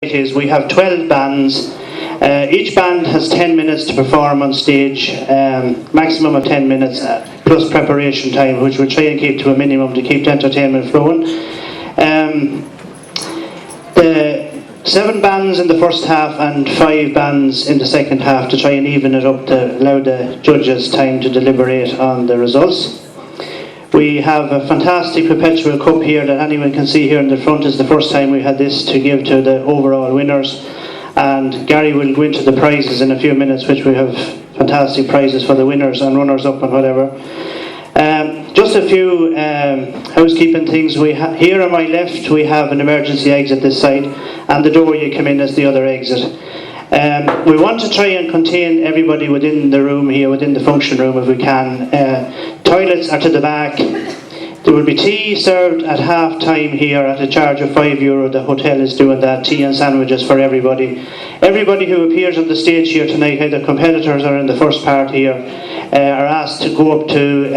Is we have 12 bands. Each band has 10 minutes to perform on stage, maximum of 10 minutes plus preparation time, which we try and keep to a minimum to keep the entertainment flowing. The 7 bands in the first half and 5 bands in the second half to try and even it up to allow the judges time to deliberate on the results. We have a fantastic perpetual cup here that anyone can see here in the front. Is the first time we had this to give to the overall winners, and Gary will go into the prizes in a few minutes, which we have fantastic prizes for the winners and runners up and whatever. Just a few housekeeping things. Here on my left we have an emergency exit this side, and the door you come in is the other exit. We want to try and contain everybody within the room here, within the function room if we can. Toilets are to the back. There will be tea served at half time here at a charge of €5. The hotel is doing that, tea and sandwiches for everybody. Everybody who appears on the stage here tonight, either competitors or in the first part here, are asked to go up to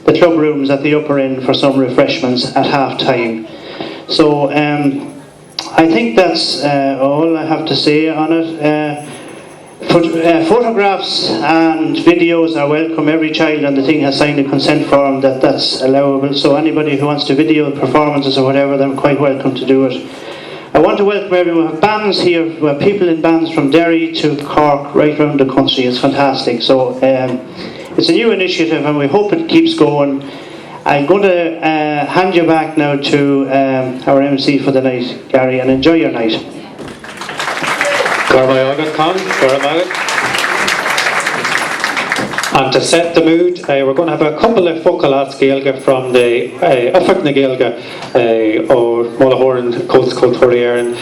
the club rooms at the upper end for some refreshments at half time. So I think that's all I have to say on it. Photographs and videos are welcome. Every child on the thing has signed a consent form that's allowable, so anybody who wants to video performances or whatever, they're quite welcome to do it. I want to welcome everyone. We have bands here, we have people in bands from Derry to Cork, right around the country. It's fantastic. So it's a new initiative and we hope it keeps going. I'm going to hand you back now to our MC for the night, Gary, and enjoy your night. And to set the mood, we're going to have a couple of focalas Gaelga from the Uffic na Gaelga or Mullahoran Coast Culturian.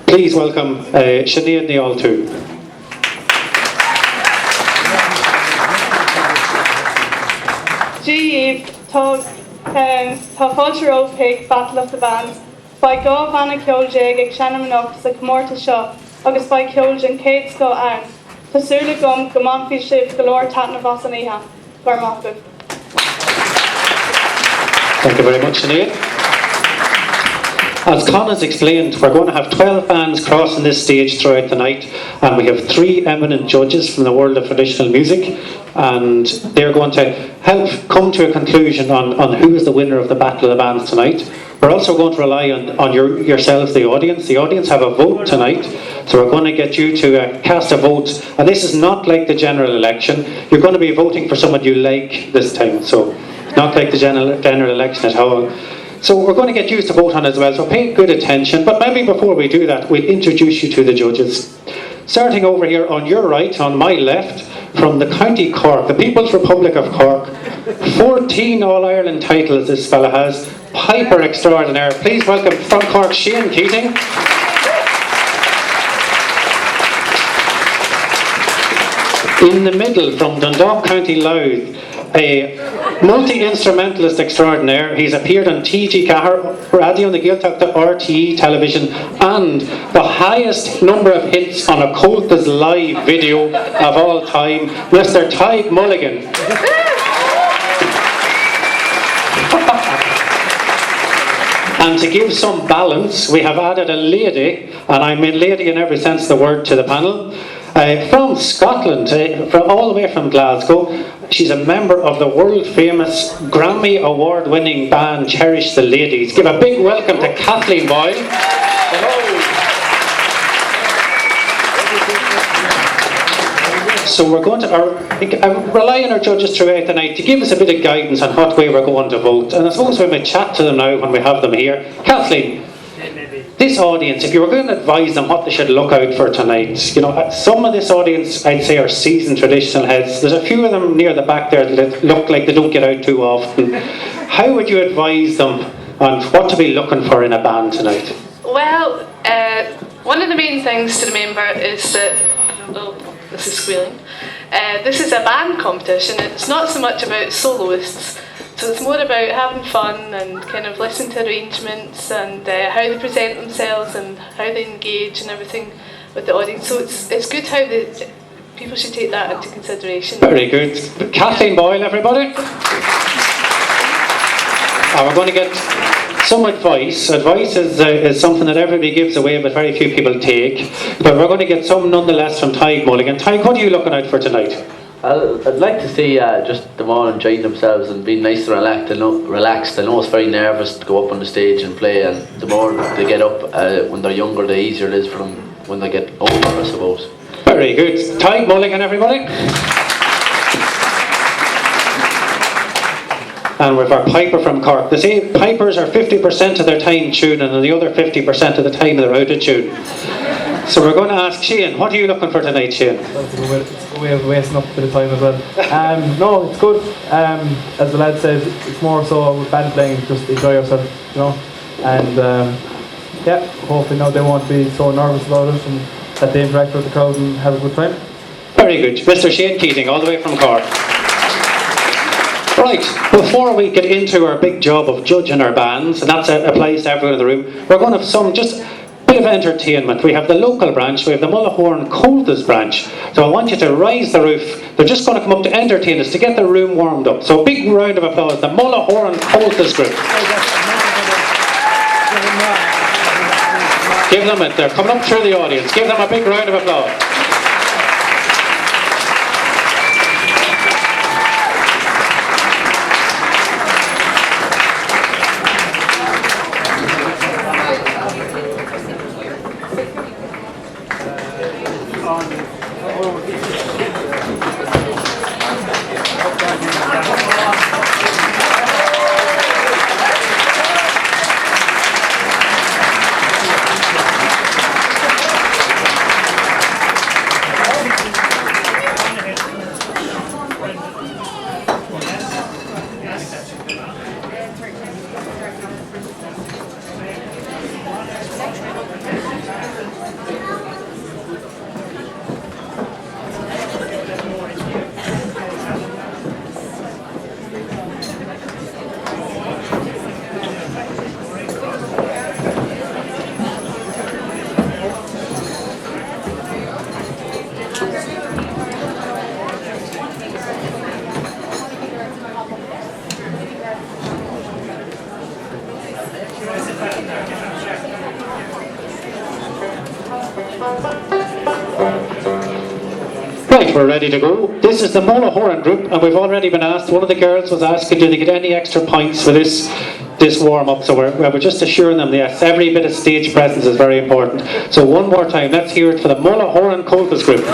Please welcome Sinead Niall too. Gee, tá fáilte ópig Battle of the Bands. By go bhana ceoilge ag seanamnach sa comórta seo, agus by ceoilge an céad sco ann. Tásúla gom go mánfaí sibh go leor tatna bhas an ihe. Gormachtav. Thank you very much, Sinead. As Con has explained, we're going to have 12 bands crossing this stage throughout the night, and we have 3 eminent judges from the world of traditional music, and they're going to help come to a conclusion on who is the winner of the Battle of the Bands tonight. We're also going to rely on yourselves, the audience. The audience have a vote tonight, so we're going to get you to cast a vote. And this is not like the general election. You're going to be voting for someone you like this time, so not like the general election at all. So we're going to get you to vote on as well, so pay good attention. But maybe before we do that, we'll introduce you to the judges. Starting over here on your right, on my left, from the County Cork, the People's Republic of Cork, 14 All-Ireland titles this fella has, Piper extraordinaire. Please welcome from Cork, Shane Keating. In the middle, from Dundalk County Louth, a multi-instrumentalist extraordinaire. He's appeared on TG Cahar, Radio na Gaeltacht, the RTE television, and the highest number of hits on a Colta's live video of all time, Mr. Tig Mulligan. And to give some balance, we have added a lady, and I mean lady in every sense of the word, to the panel. From Scotland, all the way from Glasgow. She's a member of the world-famous Grammy Award-winning band Cherish the Ladies. Give a big welcome to Kathleen Boyle. Hello. So we're going to rely on our judges throughout the night to give us a bit of guidance on what way we're going to vote. And I suppose we might chat to them now when we have them here. Kathleen, this audience, if you were going to advise them what they should look out for tonight, you know, some of this audience, I'd say, are seasoned traditional heads. There's a few of them near the back there that look like they don't get out too often. How would you advise them on what to be looking for in a band tonight? Well, one of the main things to remember is that, this is squealing, this is a band competition. It's not so much about soloists. So it's more about having fun and kind of listening to arrangements and how they present themselves and how they engage and everything with the audience. So it's good how people should take that into consideration. Very good. Kathleen Boyle, everybody. And we're going to get some advice. Advice is something that everybody gives away, but very few people take. But we're going to get some nonetheless from Tig Mulligan. Tig, what are you looking out for tonight? I'd like to see just them all enjoying themselves and being nice and relaxed. I know it's very nervous to go up on the stage and play, and the more they get up when they're younger, the easier it is for them when they get older, I suppose. Very good. Tig Mulligan, everybody. And with our piper from Cork. They say pipers are 50% of their time tuning and the other 50% of the time they're out of tune. So we're going to ask Shane, what are you looking for tonight, Shane? It's a good way of wasting up a bit of time as well. No, it's good. As the lad said, it's more so with band playing, just enjoy yourself, you know. And yeah, hopefully now they won't be so nervous about it and that they interact with the crowd and have a good time. Very good. Mr. Shane Keating, all the way from Cork. Right, before we get into our big job of judging our bands, and that applies to everyone in the room, we're going to have some just bit of entertainment. We have the local branch, we have the Mullahoran Colthas branch. So I want you to rise the roof. They're just going to come up to entertain us, to get the room warmed up. So a big round of applause, the Mullahoran Colthas group. Give them it, they're coming up through the audience. Give them a big round of applause. Right, we're ready to go. This is the Mullahoran group, and we've already been asked, one of the girls was asking, do they get any extra points for this warm-up? So we're just assuring them, yes, every bit of stage presence is very important. So one more time, let's hear it for the Mullahoran Colthas group.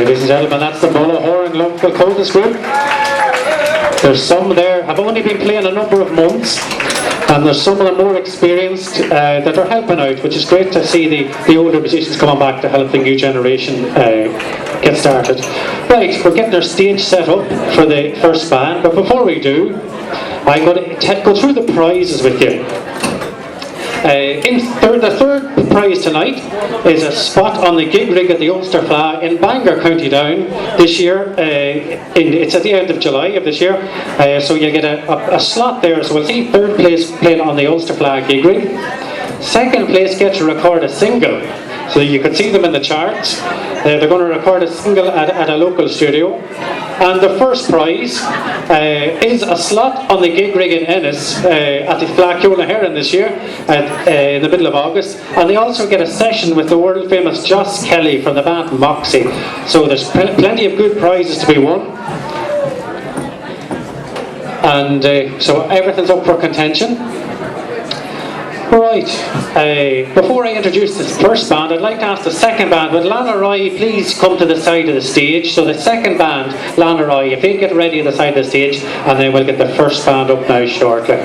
Ladies and gentlemen, that's the Mullahoran local chorus group. There's some there have only been playing a number of months, and there's some of them more experienced that are helping out, which is great to see the older musicians coming back to help the new generation get started. Right, we're getting our stage set up for the first band, but before we do, I'm going to go through the prizes with you. The third prize tonight is a spot on the gig rig at the Ulster Fla in Bangor, County Down this year. It's at the end of July of this year, so you get a slot there. So we'll see third place playing on the Ulster Fla gig rig. Second place gets to record a single, so you can see them in the charts. They're going to record a single at a local studio. And the first prize is a slot on the gig rig in Ennis at the Mullahoran this year in the middle of August. And they also get a session with the world famous Joss Kelly from the band Moxie. So there's plenty of good prizes to be won. And so everything's up for contention. Right, before I introduce this first band, I'd like to ask the second band, would Lana Roy please come to the side of the stage? So the second band, Lana Roy, if they get ready at the side of the stage, and then we'll get the first band up now shortly.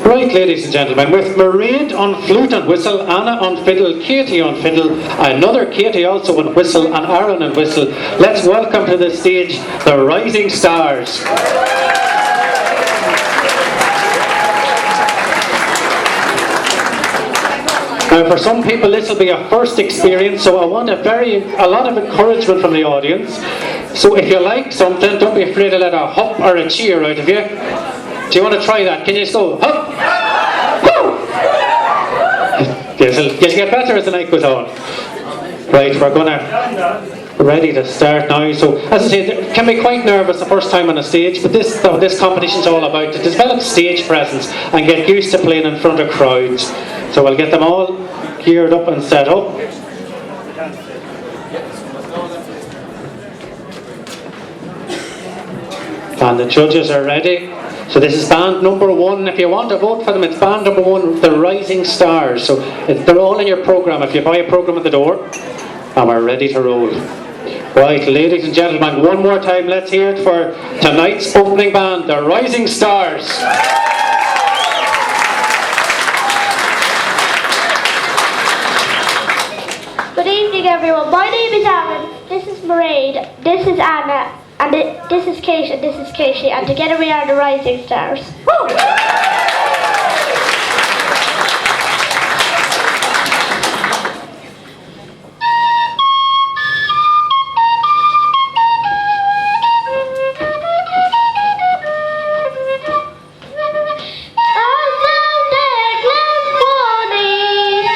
Right, ladies and gentlemen, with Mairead on flute and whistle, Anna on fiddle, Katie on fiddle, another Katie also on whistle, and Aaron on whistle, let's welcome to the stage the Rising Stars. Now, for some people, this will be a first experience, so I want a lot of encouragement from the audience. So if you like something, don't be afraid to let a hop or a cheer out of you. Do you want to try that? Can you just go, hop? You'll get better as the night goes on. Right, we're ready to start now. So, as I said, it can be quite nervous the first time on a stage, but this competition's all about to develop stage presence and get used to playing in front of crowds. So we'll get them all geared up and set up. And the judges are ready. So this is band number one. If you want to vote for them, it's band number one, the Rising Stars. So they're all in your programme if you buy a programme at the door. And we're ready to roll. Right, ladies and gentlemen, one more time, let's hear it for tonight's opening band, the Rising Stars. Good evening, everyone. My name is Aaron. This is Mairead. This is Anna. And this is Kate and this is Katie, and together we are the Rising Stars. Woo!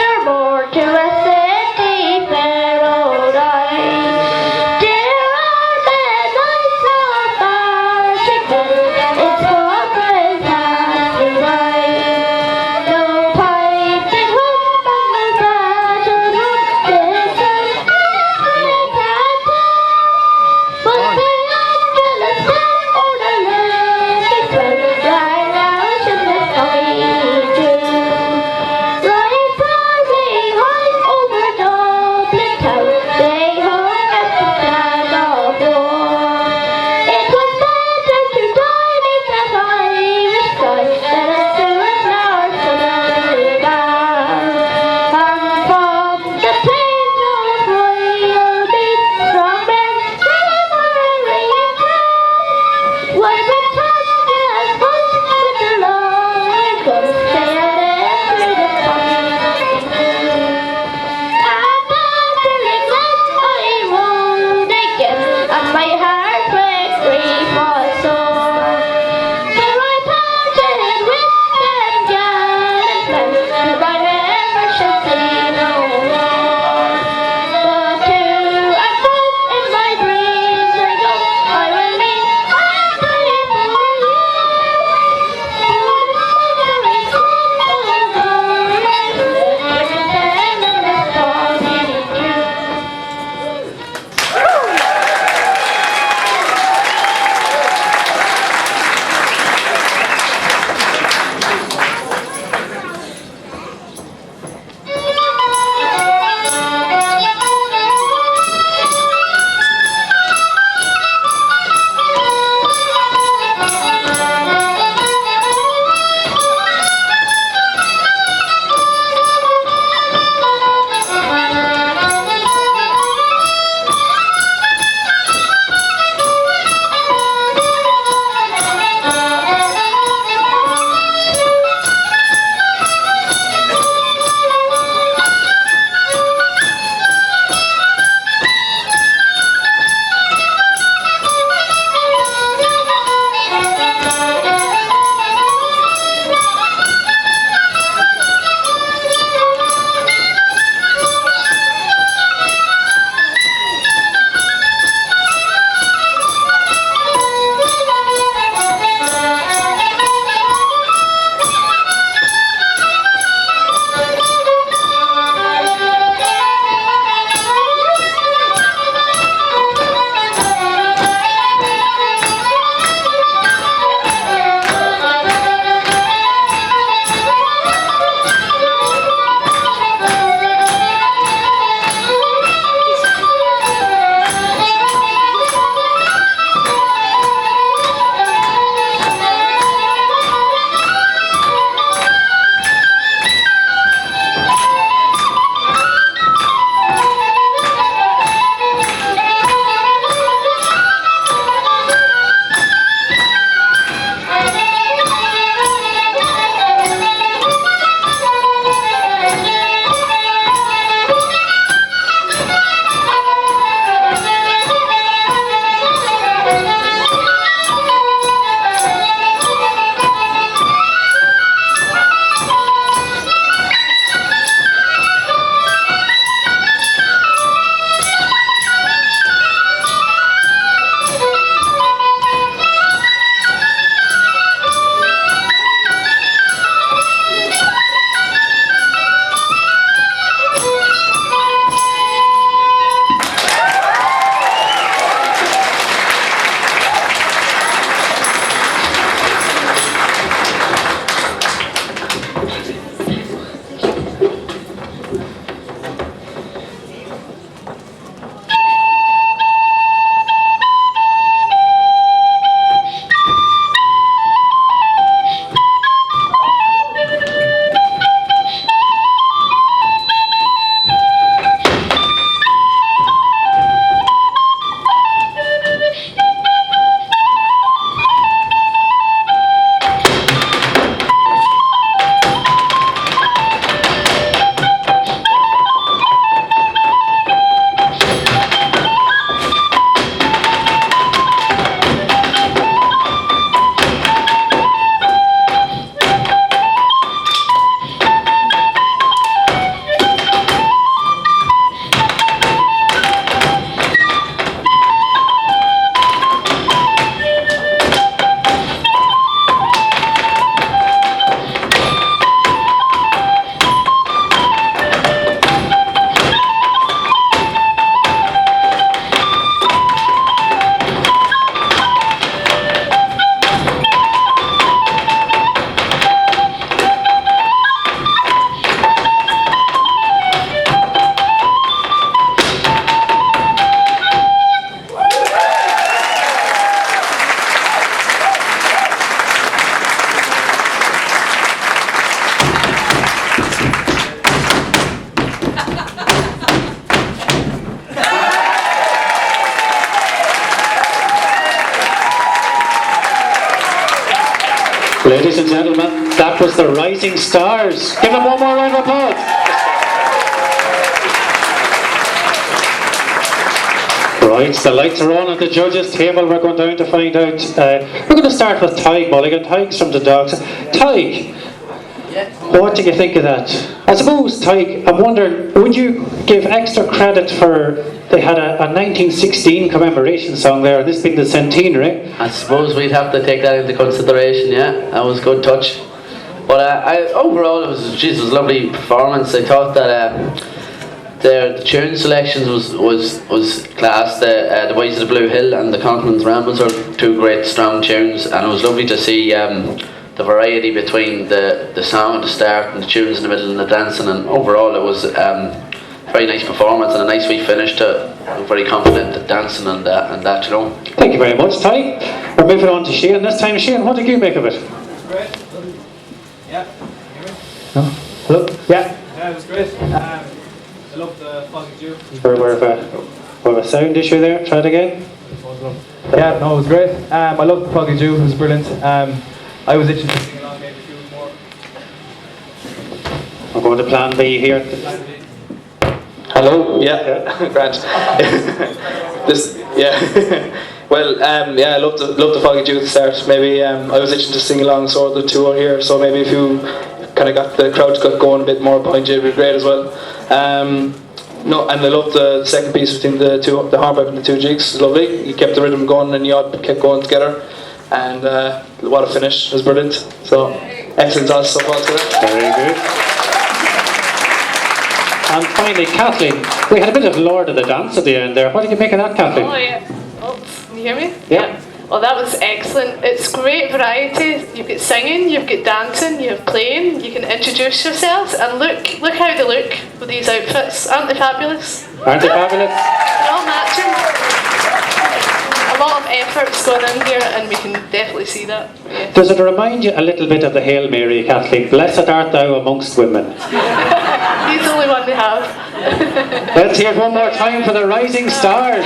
It's for Christmas. Ladies and gentlemen, that was the Rising Stars. Give them one more round of applause. Right, the lights are on at the judges' table. We're going down to find out. We're going to start with Tig Mulligan. Tig's from the Dogs. Tig, what do you think of that? I suppose, Tig, I'm wondering, would you give extra credit for they had a 1916 commemoration song there, and this being the centenary? I suppose we'd have to take that into consideration. Yeah, that was a good touch. But overall, it was a lovely performance. I thought that the tune selections was class. The Boys of the Blue Hill and the Conklins Rambles are two great strong tunes, and it was lovely to see the variety between the song at the start and the tunes in the middle and the dancing. And overall, it was very nice performance and a nice wee finish to. I'm very confident at dancing and that, you know. Thank you very much, Tig. We're moving on to Shane. This time, Shane, what did you make of it? Great. Yeah. No? Hello? Yeah. Yeah, it was great. I loved the Foggy Dew. We have a sound issue there. Try it again. Yeah, no, it was great. I loved the Foggy Dew. It was brilliant. I was itching to sing along maybe a few more. We're going to plan B here. Hello. Yeah. Grant. Well, I loved the Foggy Dew at the start. Maybe I was itching to sing along, so the two are here. So maybe if you kind of got the crowd got going a bit more behind you, it'd be great as well. No, and I loved the second piece between the hornpipe and the two jigs. It was lovely. You kept the rhythm going, and you all kept going together. And what a finish! It was brilliant. So excellent dance so far today. Very good. And finally, Kathleen, we had a bit of Lord of the Dance at the end there. What did you make of that, Kathleen? Oh yeah. Oh, can you hear me? Yeah. Oh, that was excellent. It's great variety. You've got singing, you've got dancing, you have playing. You can introduce yourselves and look how they look with these outfits. Aren't they fabulous? Aren't they fabulous? They're all matching. A lot of effort's gone in here, and we can definitely see that. Yeah. Does it remind you a little bit of the Hail Mary, Kathleen? Blessed art thou amongst women. He's the only one we have. Let's hear it one more time for the Rising Stars.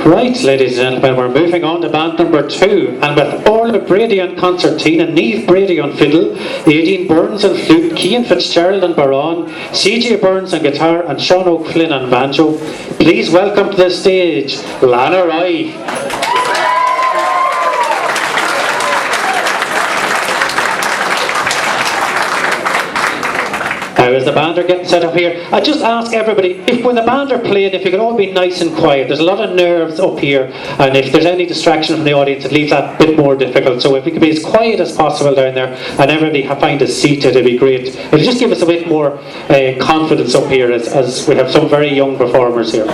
Right, ladies and gentlemen, we're moving on to band number 2, and with Orla Brady on concertina, Niamh Brady on fiddle, Aideen Burns on flute, Cian Fitzgerald on baron, CJ Burns on guitar, and Sean O'Flynn on banjo. Please welcome to the stage, Lana Roy. Now, as the band are getting set up here, I just ask everybody, if when the band are playing, if you can all be nice and quiet. There's a lot of nerves up here, and if there's any distraction from the audience, it leaves that a bit more difficult. So if we can be as quiet as possible down there, and everybody find a seat, it'd be great. It'll just give us a bit more confidence up here, as we have some very young performers here.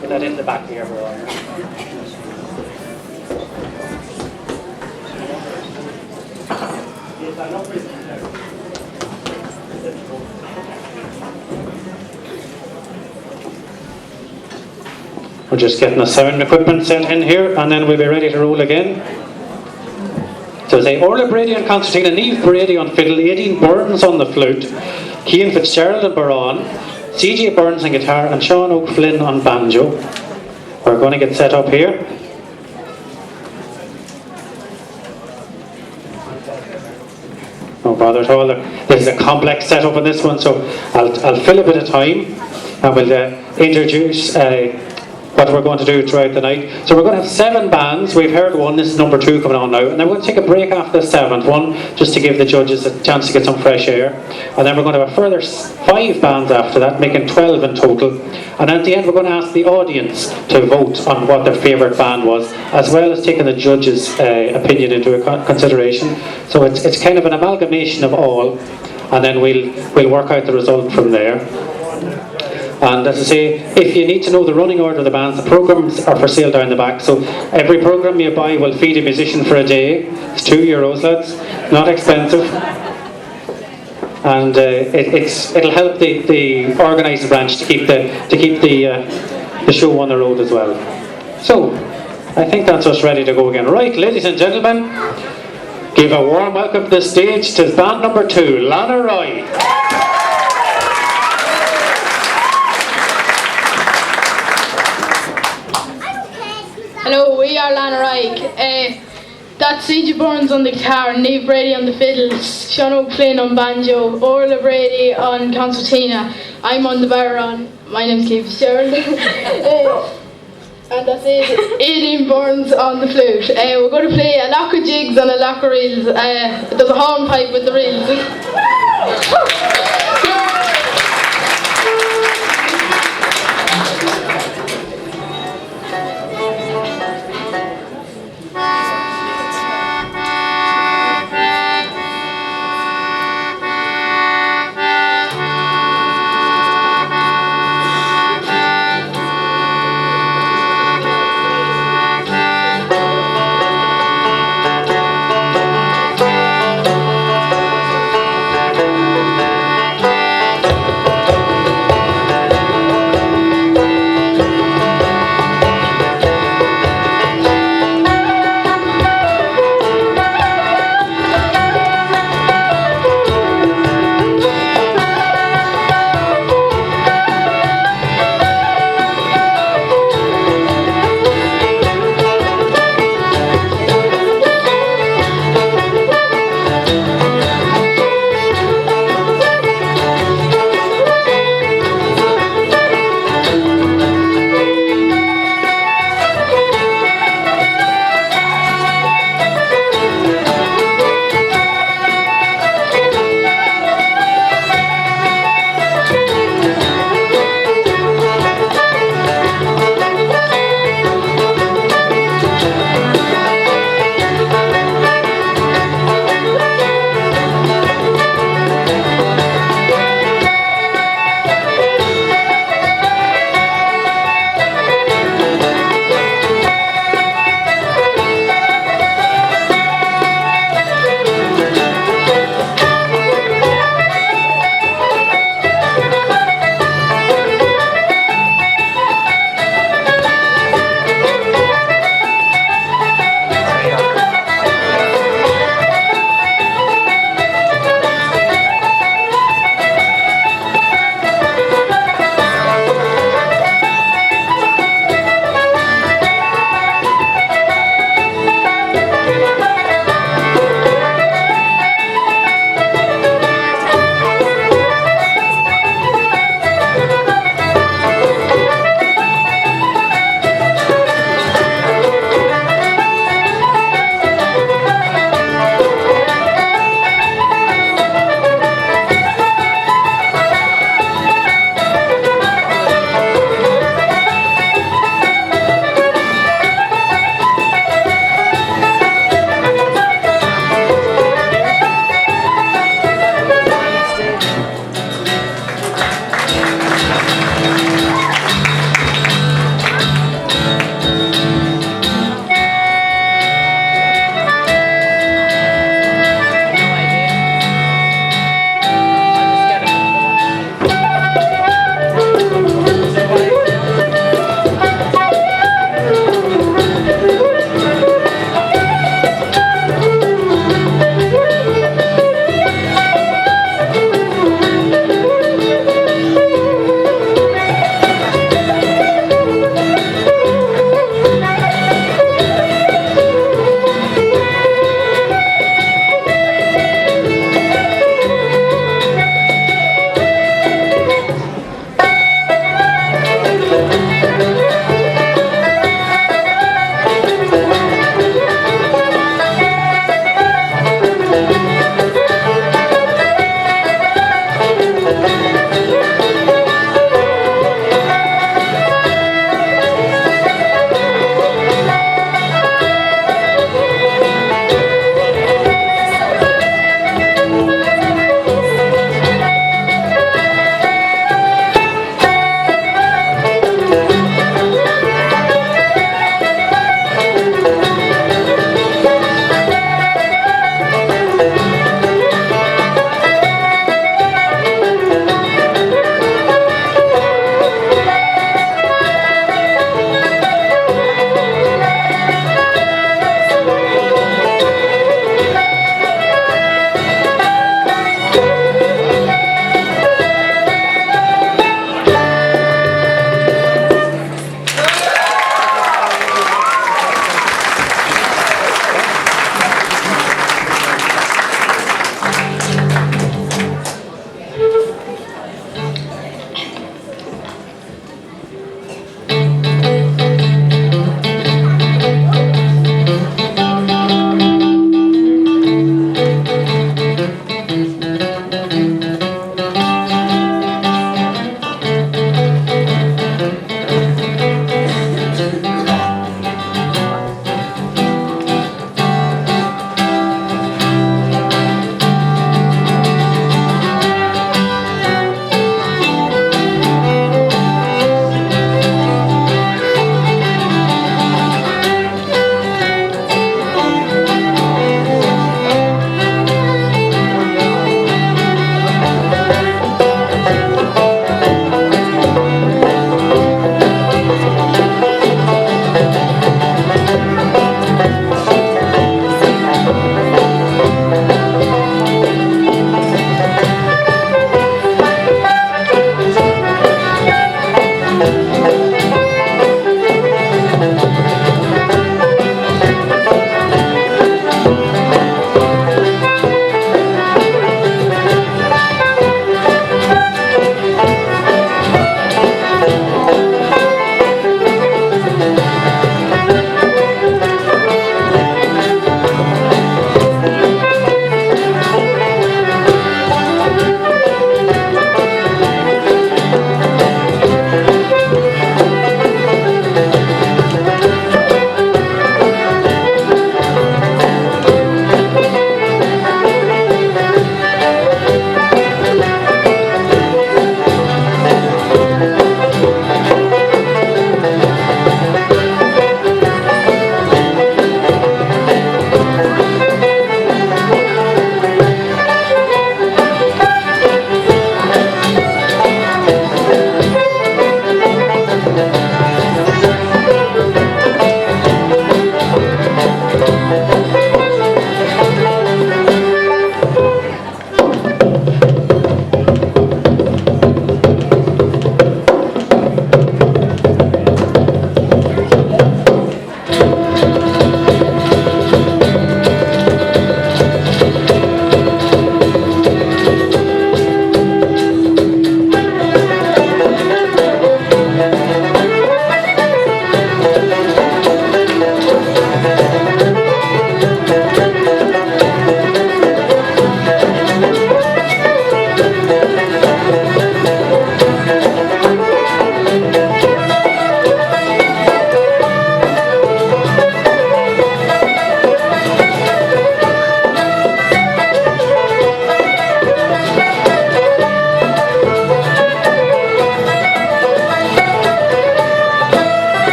Put that in the back here, We're just getting the sound equipment set in here, and then we'll be ready to roll again. So say Orla Brady on concertina, Niamh Brady on fiddle, Aideen Burns on the flute, Cian Fitzgerald on baron, CJ Burns on guitar, and Sean O'Flynn on banjo. We're going to get set up here. No bother at all. This is a complex setup on this one, so I'll fill a bit of time, and we'll introduce what we're going to do throughout the night. So we're going to have 7 bands. We've heard one. This is number 2 coming on now, and then we're going to take a break after the 7th one, just to give the judges a chance to get some fresh air. And then we're going to have a further 5 bands after that, making 12 in total. And at the end, we're going to ask the audience to vote on what their favourite band was, as well as taking the judges' opinion into consideration. So it's kind of an amalgamation of all, and then we'll work out the result from there. And as I say, if you need to know the running order of the bands, the programmes are for sale down the back. So every programme you buy will feed a musician for a day. It's €2, lads. Not expensive. and it'll help the organising branch to keep the show on the road as well. So, I think that's us ready to go again. Right, ladies and gentlemen, give a warm welcome to the stage to band number 2, Mullahoran. Hello, we are Mullahoran. That's C.J. Burns on the guitar, Niamh Brady on the fiddles, Sean O'Flynn on banjo, Orla Brady on concertina. I'm on the baron. My name's Keith Fitzgerald. And that's it. Aidan Burns on the flute. We're going to play a lock of jigs and a lock of reels. There's a hornpipe with the reels.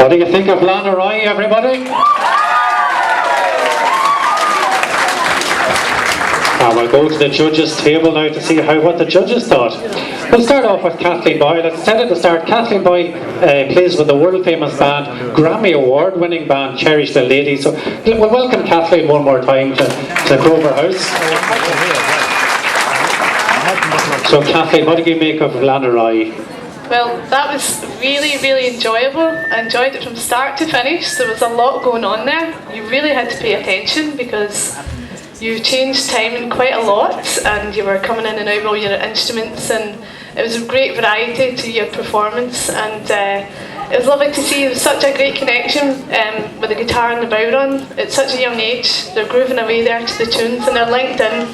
What do you think of Lanarei, everybody? And we'll go to the judges' table now to see what the judges thought. We'll start off with Kathleen Boyle. As I said at the start, Kathleen Boyle plays with the world-famous band, Grammy Award-winning band, Cherish the Lady. So we'll welcome Kathleen one more time to Grover House. So Kathleen, what do you make of Lanarei? Well, that was really, really enjoyable. I enjoyed it from start to finish. There was a lot going on there. You really had to pay attention because you changed timing quite a lot and you were coming in and out with all your instruments, and it was a great variety to your performance, and it was lovely to see. There was such a great connection with the guitar and the bodhrán at such a young age. They're grooving away there to the tunes and they're linked in,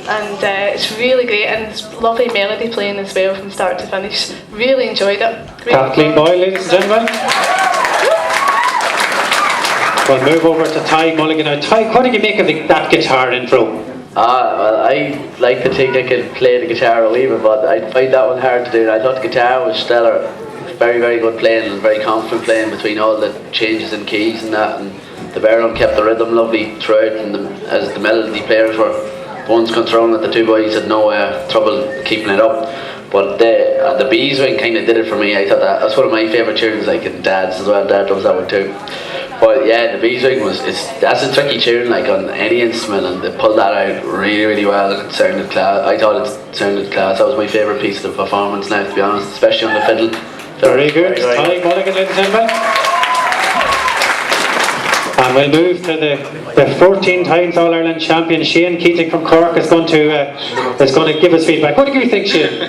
and it's really great, and it's lovely melody playing as well from start to finish. Really enjoyed it. Great. Kathleen Boyle, ladies and gentlemen. We'll move over to Ty Mulligan now. Ty, what did you make of that guitar intro? Well, I like to think I can play the guitar a wee bit, but I find that one hard to do. I thought the guitar was stellar. Very, very good playing and very confident playing between all the changes in keys and that, and the bodhrán kept the rhythm lovely throughout, and as the melody players were the ones controlling it, the two boys had no trouble keeping it up. But the B string kind of did it for me. I thought that's one of my favourite tunes, like in Dad's as well. Dad loves that one too. But yeah, the B string that's a tricky tune, like on any instrument, and they pulled that out really, really well, and it sounded class. I thought it sounded class. That was my favourite piece of the performance now, to be honest, especially on the fiddle. Very good. Ty Mulligan, ladies and gentlemen. And we'll move to the 14 times All-Ireland champion, Shane Keating from Cork is going to give us feedback. What do you think, Shane?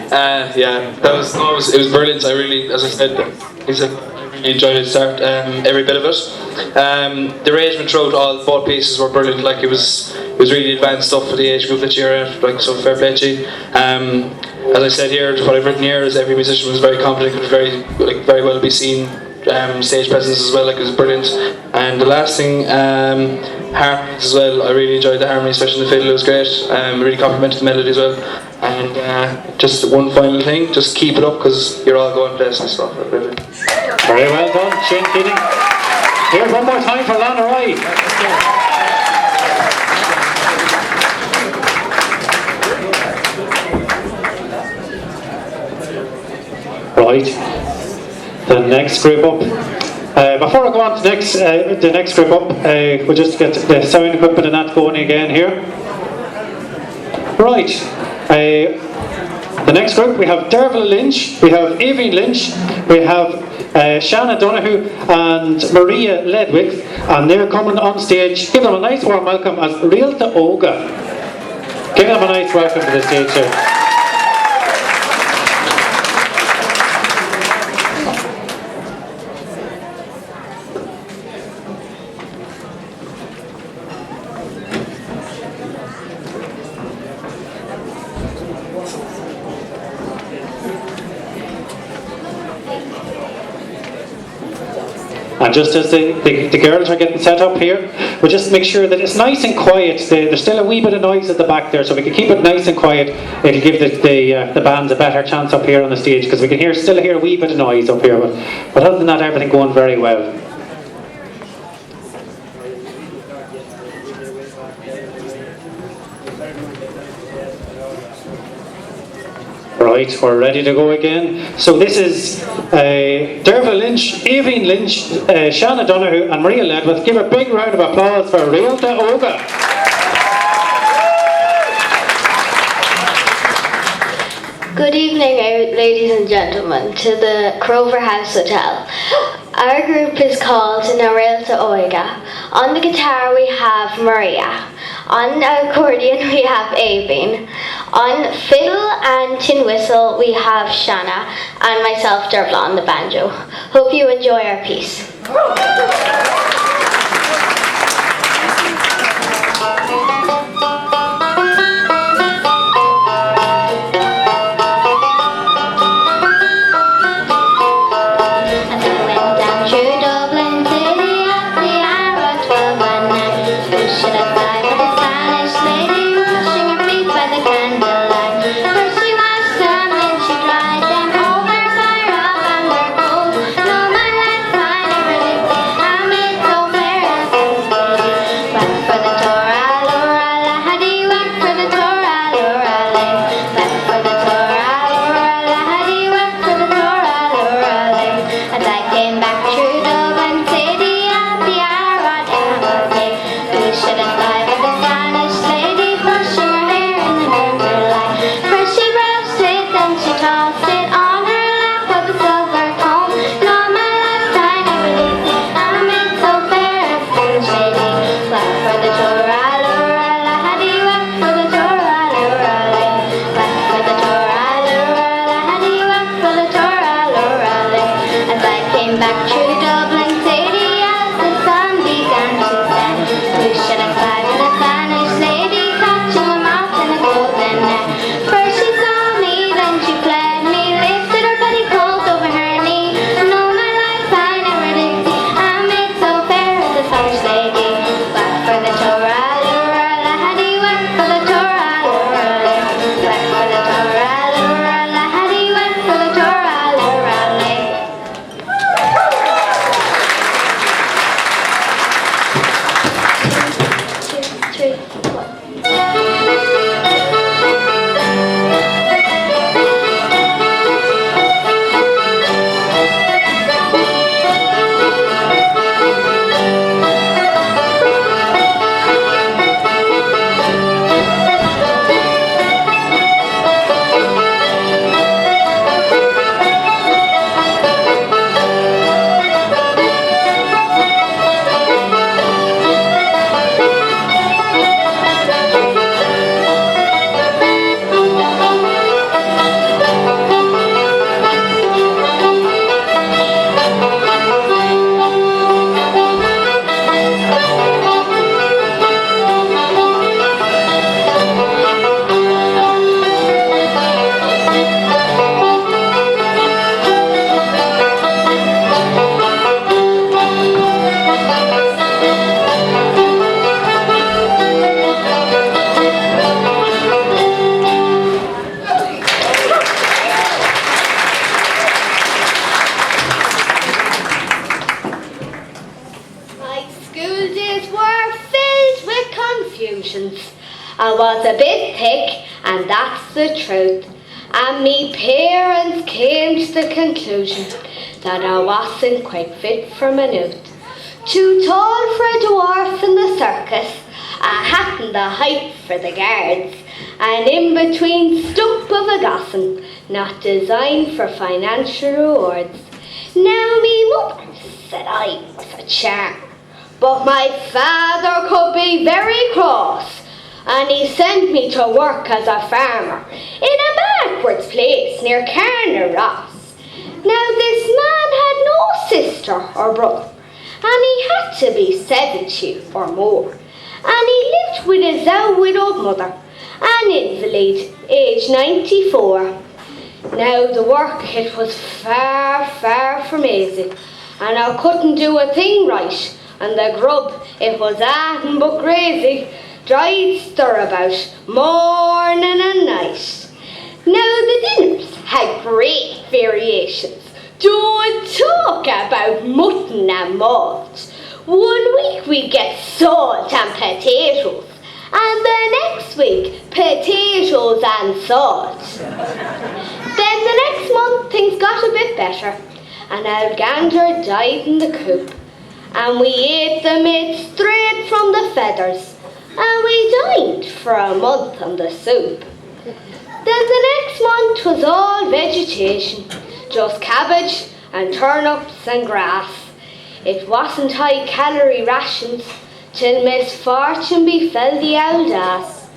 Yeah, it was brilliant. I really, as I said, I really enjoyed it. Every bit of it. The arrangement throughout both pieces were brilliant. Like it was really advanced stuff for the age group that you're at. Like, so fair play to you. As I said here, what I've written here is every musician was very confident, could very well be seen. Stage presence as well, like it was brilliant. And the last thing, harmonies as well. I really enjoyed the harmony, especially the fiddle. It was great. Really complimented the melody as well. And just one final thing, just keep it up because you're all going places. So very well done, Shane Keating. Here's one more time for Lanarei. Right. The next group up. Before I go on to the next group up, we'll just get the sound equipment and that going again here. Right. The next group, we have Derval Lynch, we have Aoibhinn Lynch, we have Shanna Donoghue and Maria Ledwick, and they're coming on stage. Give them a nice warm welcome as Rialta Óga. Give them a nice welcome to the stage here. And just as the girls are getting set up here, we'll just make sure that it's nice and quiet. There's still a wee bit of noise at the back there, so we can keep it nice and quiet. It'll give the bands a better chance up here on the stage, because we can still hear a wee bit of noise up here. But other than that, everything going very well. Right, we're ready to go again. So this is Derval Lynch, Aoibhinn Lynch, Shanna Donoghue and Maria Ledwick. Give a big round of applause for Rialta Óga. Good evening, ladies and gentlemen, to the Grover House Hotel. Our group is called Rialta Óga. On the guitar we have Maria. On the accordion we have Aoibhinn. On fiddle and tin whistle we have Shanna, and myself, Derval, on the banjo. Hope you enjoy our piece. Fire up and we're cold. No man left confusions. I was a bit thick, and that's the truth. And me parents came to the conclusion that I wasn't quite fit for minute. Too tall for a dwarf in the circus, I hadn't the height for the guards, and in between stump of a gossan, not designed for financial rewards. Now me mother said I was a charmer, but my father could be very cross, and he sent me to work as a farmer in a backwards place near Carnaross. Now this man had no sister or brother, and he had to be 70 or more, and he lived with his own widowed mother, an invalid, aged 94. Now the work, it was far, far from easy, and I couldn't do a thing right, and the grub, it was anything but crazy, dried stirabout, morning and night. Now the dinners had great variations. Don't talk about mutton and malt. 1 week we get salt and potatoes, and the next week potatoes and salt. Then the next month things got a bit better, and our gander died in the coop, and we ate the meat straight from the feathers, and we dined for a month on the soup. Then the next month was all vegetation, just cabbage and turnips and grass. It wasn't high-calorie rations till misfortune befell the old ass.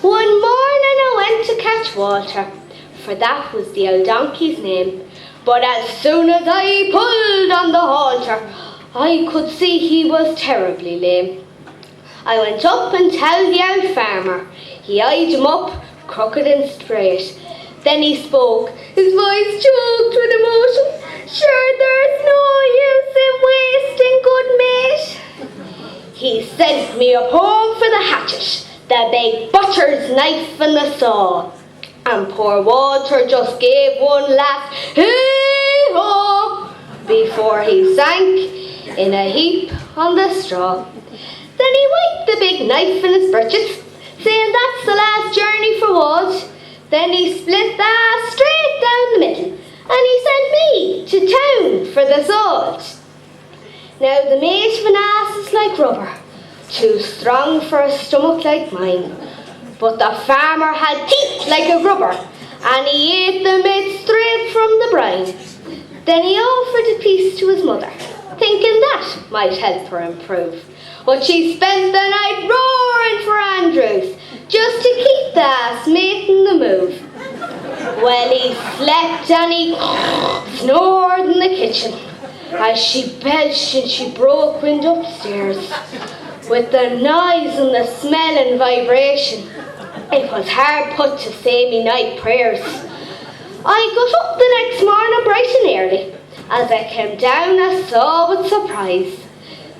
One morning I went to catch Walter, for that was the old donkey's name. But as soon as I pulled on the halter, I could see he was terribly lame. I went up and told the old farmer. He eyed him up, crooked and straight. Then he spoke, his voice choked with emotion. Sure, there's no use in wasting good mate. He sent me up home for the hatchet, the big butcher's knife and the saw. And poor Walter just gave one last hey-ho before he sank in a heap on the straw. Then he wiped the big knife in his breeches, saying that's the last journey for Walt. Then he split that straight down the middle, and he sent me to town for the salt. Now the mate of an ass is like rubber, too strong for a stomach like mine. But the farmer had teeth like a grubber, and he ate the meat straight from the brine. Then he offered a piece to his mother, thinking that might help her improve. But she spent the night roaring for Andrews, just to keep the ass making the move. Well, he slept and he snored in the kitchen, as she belched and she broke wind upstairs. With the noise and the smell and vibration, it was hard put to say me night prayers. I got up the next morning bright and early. As I came down, I saw with surprise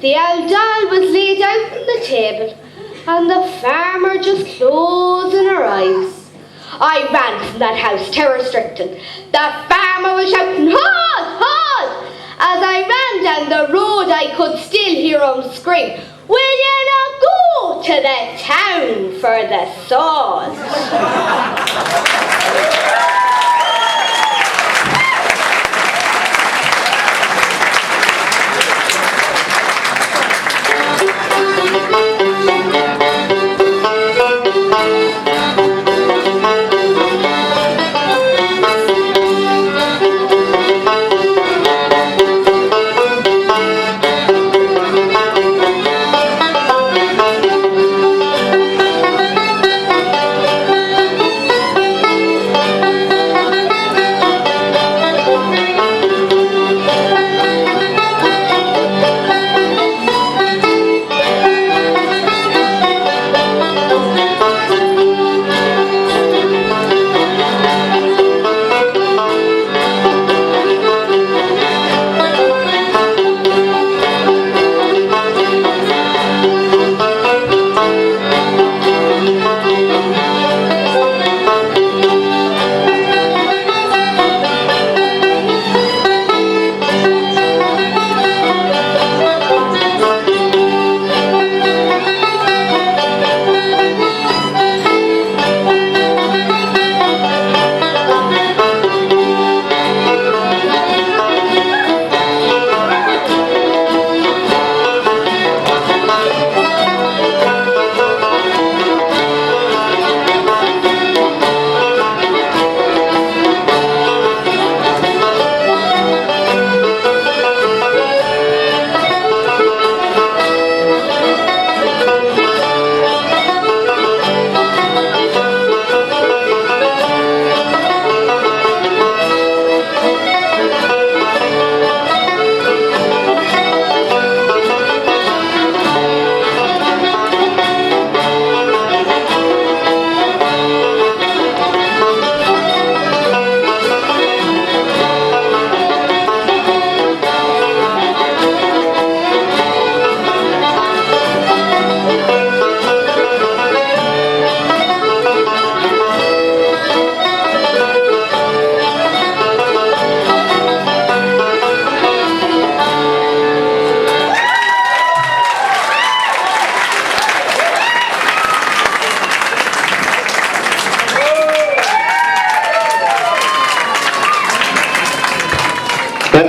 the old doll was laid out on the table, and the farmer just closing her eyes. I ran from that house terror-stricken. The farmer was shouting, "Halt! Halt!" As I ran down the road, I could still hear him scream, "Will you not go to the town for the salt?"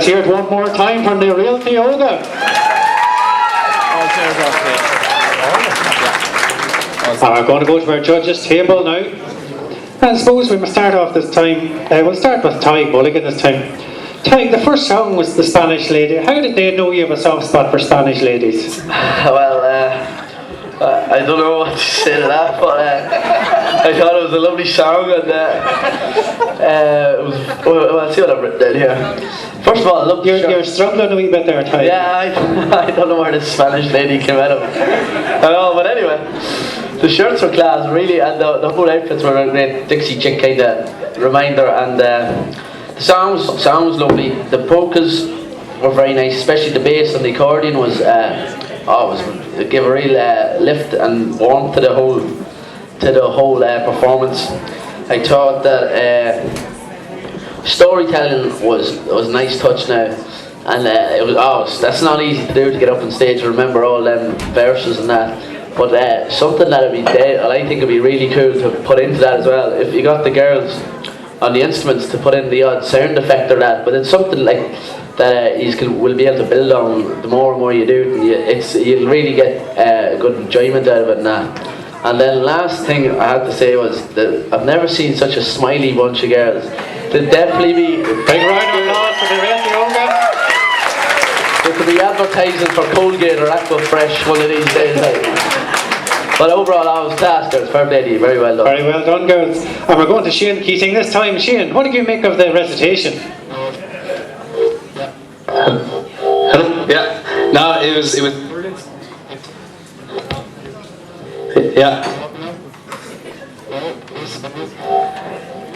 Let's hear it one more time from the real Olga. We're going to go to our judges' table now. And I suppose we must start off this time. We'll start with Ty Mulligan this time. Ty, the first song was The Spanish Lady. How did they know you have a soft spot for Spanish ladies? Well, I don't know what to say to that, but I thought it was a lovely song, and it was. Well, let's see what I've written down here. First of all, I love the shirt. You're struggling a wee bit there, Ty. Yeah, I don't know where this Spanish lady came out of. I know, but anyway, the shirts were class, really, and the whole outfits were a great Dixie chick kind of reminder, and the sound was lovely. The polkas were very nice, especially the bass and the accordion was. It gave a real lift and warmth to the whole performance. I thought that storytelling was a nice touch now, and that's not easy to do, to get up on stage and remember all them verses and that. But something that I think would be really cool to put into that as well. If you got the girls on the instruments to put in the odd sound effect or that, but it's something like that will be able to build on. The more and more you do, you'll really get good enjoyment out of it and that. And then last thing I had to say was that I've never seen such a smiley bunch of girls. They'll definitely be big round of applause for the real Olga. They could be advertising for Colgate or Aqua Fresh one of these days. But overall, I was class, girls. Fair play to you. Very well done. Very well done, girls. And we're going to Shane Keating this time. Shane, what did you make of the recitation? Yeah. No, it was. Yeah.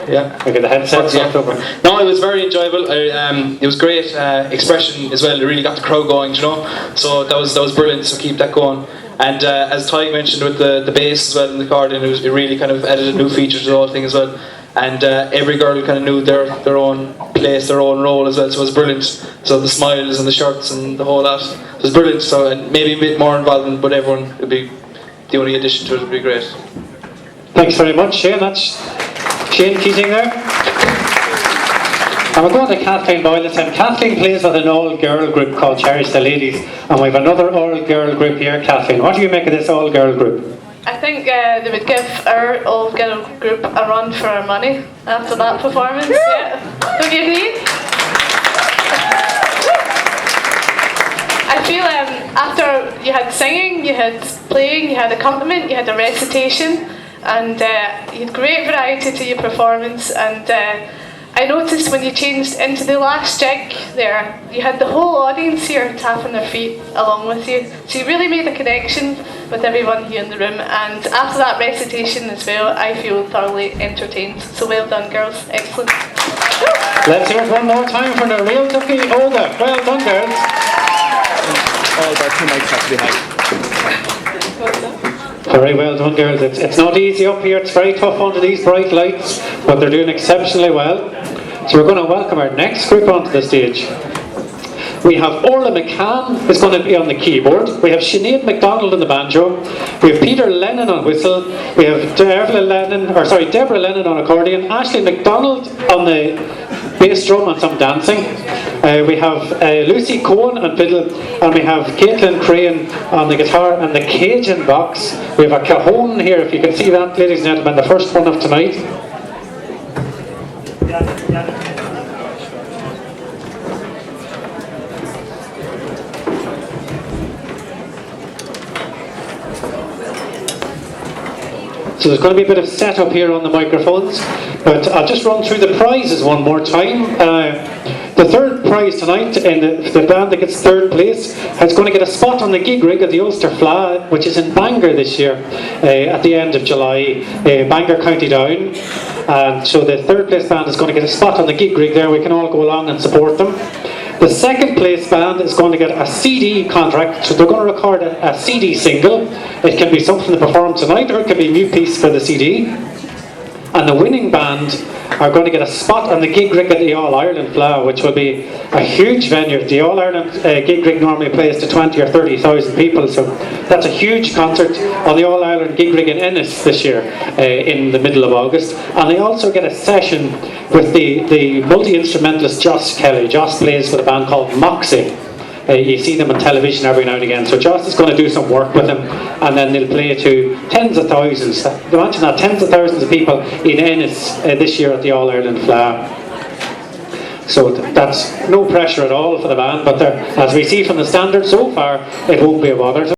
Yeah. Okay, the headset's knocked over. No, it was very enjoyable. It was great expression as well. It really got the crowd going, you know. So that was brilliant. So keep that going. And as Ty mentioned with the bass as well and the accordion, it really kind of added a new feature to the whole thing as well. And every girl kind of knew their own place, their own role as well. So it was brilliant. So the smiles and the shirts and the whole lot. It was brilliant. So and maybe a bit more involvement, but everyone would be the only addition to it would be great. Thanks very much, Shane. That's Shane Keating there. And we're going to Kathleen Boyle this time. Kathleen plays with an all-girl group called Cherish the Ladies, and we have another all-girl group here. Kathleen, what do you make of this all-girl group? I think they would give our all-girl group a run for our money after that performance. Yeah, don't you agree? I feel after you had singing, you had playing, you had accompaniment, you had a recitation, and you had great variety to your performance. And I noticed when you changed into the last jig there, you had the whole audience here tapping their feet along with you. So you really made a connection with everyone here in the room. And after that recitation as well, I feel thoroughly entertained. So well done, girls. Excellent. Let's hear it one more time for the real Tucky Olga. Well done, girls. About 2 mics have to be high. Very well done, girls. It's not easy up here. It's very tough under these bright lights, but they're doing exceptionally well. So we're going to welcome our next group onto the stage. We have Orla McCann who's going to be on the keyboard. We have Sinead MacDonald on the banjo. We have Peter Lennon on whistle. We have Deborah Lennon on accordion. Ashley MacDonald on the bass drum and some dancing. We have Lucy Cohen on fiddle, and we have Caitlin Crane on the guitar and the Cajun box. We have a cajon here, if you can see that, ladies and gentlemen, the first one of tonight. So there's going to be a bit of setup here on the microphones, but I'll just run through the prizes one more time. The third prize tonight, in the band that gets third place, is going to get a spot on the gig rig of the Ulster Fleadh, which is in Bangor this year, at the end of July, Bangor County Down. And so the third place band is going to get a spot on the gig rig there. We can all go along and support them. The second place band is going to get a CD contract, so they're going to record a CD single. It can be something to perform tonight, or it can be a new piece for the CD. and the winning band are going to get a spot on the gig rig at the All-Ireland Fleadh, which will be a huge venue. The All-Ireland gig rig normally plays to 20 or 30,000 people, so that's a huge concert on the All-Ireland gig rig in Ennis this year in the middle of August. And they also get a session with the multi-instrumentalist Joss Kelly. Joss plays with a band called Moxie. You see them on television every now and again. So Joss is going to do some work with them, and then they'll play to tens of thousands. Imagine that, tens of thousands of people in Ennis this year at the All-Ireland Fleadh. So that's no pressure at all for the band, but as we see from the standards so far, it won't be a bother to